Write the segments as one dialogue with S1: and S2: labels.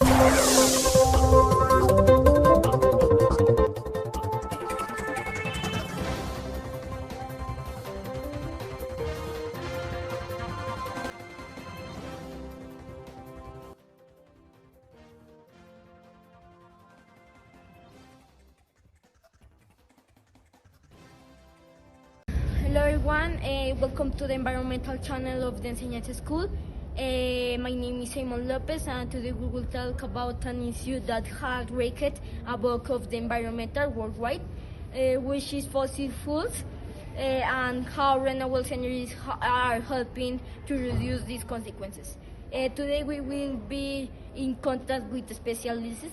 S1: Hello everyone, welcome to the environmental channel of the Enseñanza School. My name is Simon Lopez and today we will talk about an issue that has raised a bulk of the environmental worldwide, which is fossil fuels and how renewable energies are helping to reduce these consequences. Today we will be in contact with specialists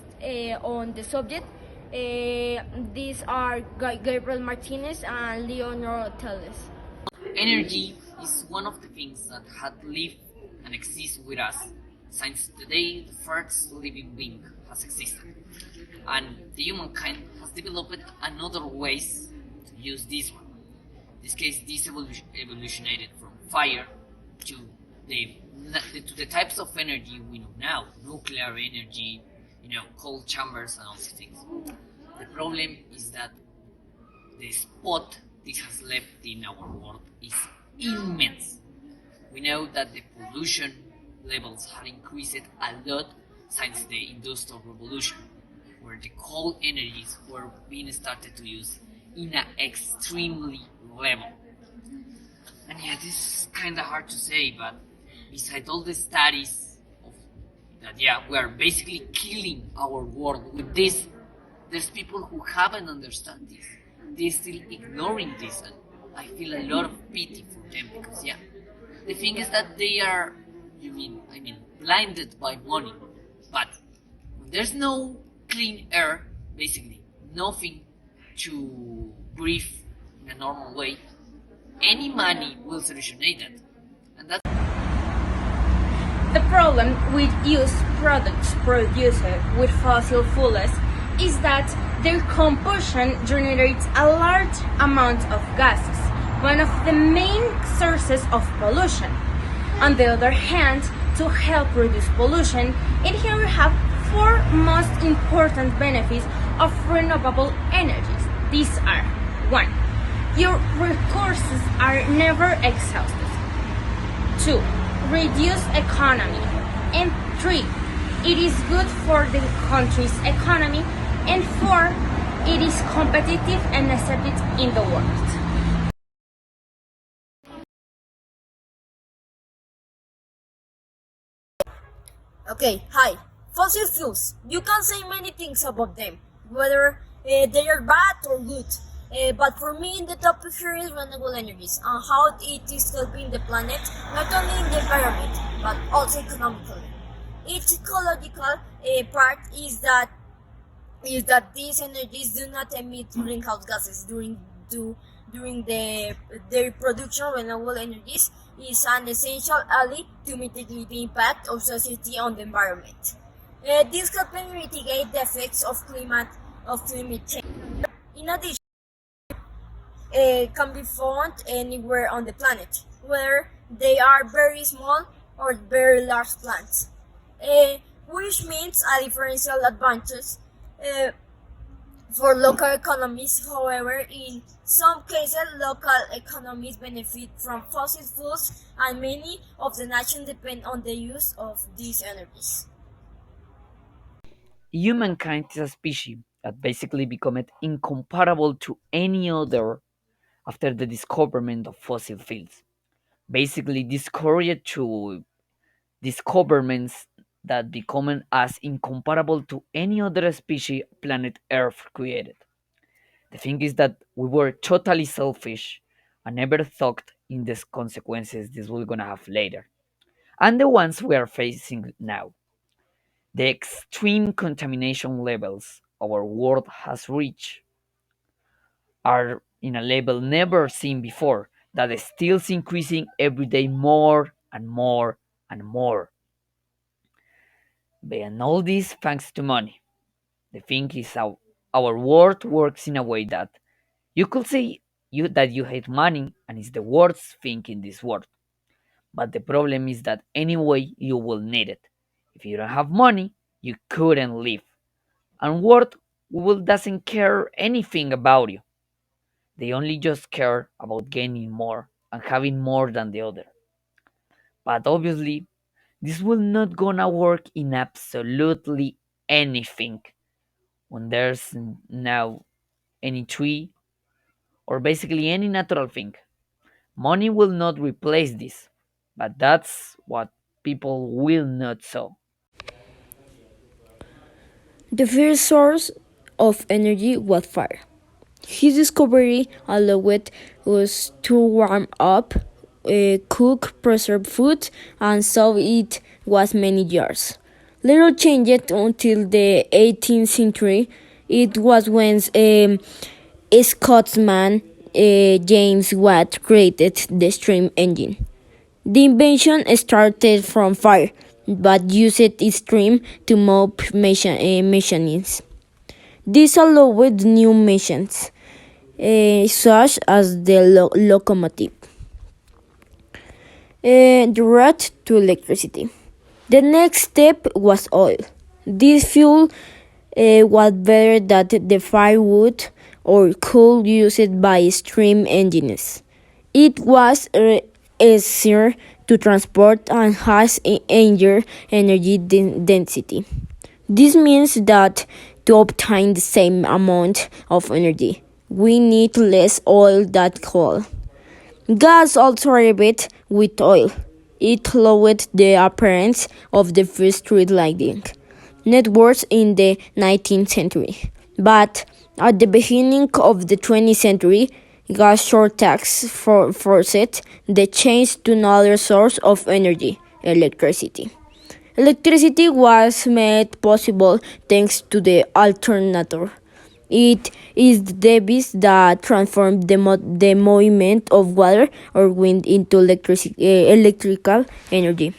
S1: on the subject. These are Gabriel Martinez and Leonor Teles.
S2: Energy is one of the things that had lived and exists with us since the day the first living being has existed. And the humankind has developed another ways to use this one. In this case, this evolutionated from fire to the types of energy we know now, nuclear energy, cold chambers and all these things. The problem is that the spot this has left in our world is immense. We know that the pollution levels have increased a lot since the Industrial Revolution, where the coal energies were being started to use in an extremely level. And yeah, this is kind of hard to say, but besides all the studies of that, we are basically killing our world with this. There's people who haven't understood this. They're still ignoring this, and I feel a lot of pity for them because, the thing is that they are, blinded by money. But when there's no clean air, basically nothing to breathe in a normal way, any money will solutionate that. And that's
S1: The problem with used products produced with fossil fuels is that their combustion generates a large amount of gases, one of the main sources of pollution. On the other hand, to help reduce pollution, in here we have four most important benefits of renewable energies. These are: 1. Your resources are never exhausted. 2. Reduce economy. And 3. It is good for the country's economy. And 4. It is competitive and accepted in the world.
S3: Okay, hi. Fossil fuels. You can say many things about them, whether they are bad or good. But for me, the topic here is renewable energies and how it is helping the planet, not only in the environment, but also economically. Its ecological part is that these energies do not emit greenhouse gases during their production. Renewable energies is an essential ally to mitigate the impact of society on the environment. This helps mitigate the effects of climate change. In addition, can be found anywhere on the planet, whether they are very small or very large plants, which means a differential advantage for local economies. However, in some cases, local economies benefit from fossil fuels, and many of the nations depend on the use of these energies.
S2: humankind is a species that basically became incomparable to any other after the discoverment of fossil fuels. Basically, discouraged to discoveries that become as incomparable to any other species planet Earth created. The thing is that we were totally selfish and never thought in the consequences this was gonna have later, and the ones we are facing now. The extreme contamination levels our world has reached are in a level never seen before that is still increasing every day more and more and more. And all this thanks to money. The thing is how our world works in a way that you could say you hate money and it's the worst thing in this world. But the problem is that anyway you will need it. If you don't have money, you couldn't live. And world will doesn't care anything about you. They only just care about gaining more and having more than the other. But obviously, this will not gonna work in absolutely anything when there's now any tree or basically any natural thing. Money will not replace this, but that's what people will not saw.
S3: The first source of energy was fire. His discovery allowed us to warm up, cook, preserve food, and so it was many years. Little changed until the 18th century. It was when Scotsman James Watt created the steam engine. The invention started from fire, but used steam to move machines. This allowed new machines, such as the locomotive. The road to electricity. The next step was oil. This fuel was better than the firewood or coal used by steam engines. It was easier to transport and has a higher energy density. This means that to obtain the same amount of energy, we need less oil than coal. Gas also arrived with oil. It lowered the appearance of the first street lighting networks in the 19th century. But at the beginning of the 20th century, gas shortages forced the change to another source of energy, electricity. Electricity was made possible thanks to the alternator. It is the device that transforms the movement of water or wind into electrical energy.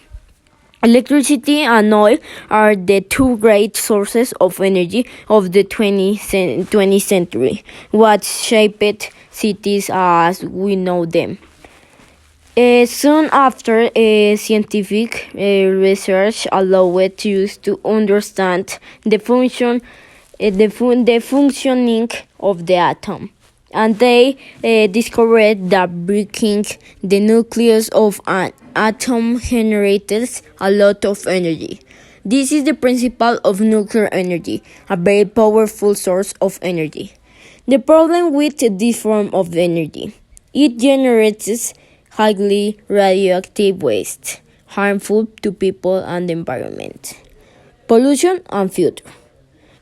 S3: Electricity and oil are the two great sources of energy of the 20th century, what shaped cities as we know them. Soon after, scientific research allowed us to understand the functioning of the atom, and they discovered that breaking the nucleus of an atom generates a lot of energy. This is the principle of nuclear energy, a very powerful source of energy. The problem with this form of energy, it generates highly radioactive waste, harmful to people and the environment. Pollution and future.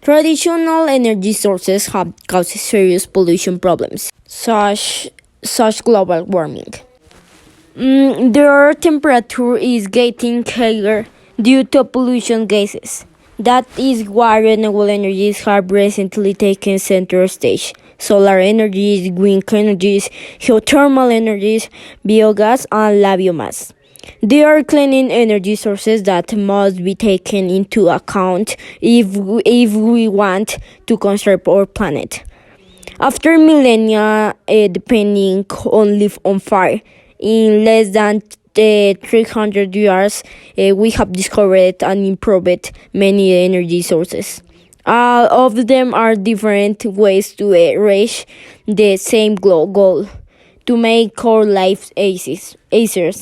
S3: Traditional energy sources have caused serious pollution problems, such global warming. The earth temperature is getting higher due to pollution gases. That is why renewable energies have recently taken center stage. Solar energies, wind energies, geothermal energies, biogas, and biomass. They are clean energy sources that must be taken into account if we want to conserve our planet. After millennia depending only on fire, in less than 300 years, we have discovered and improved many energy sources. All of them are different ways to reach the same goal, to make our lives easier.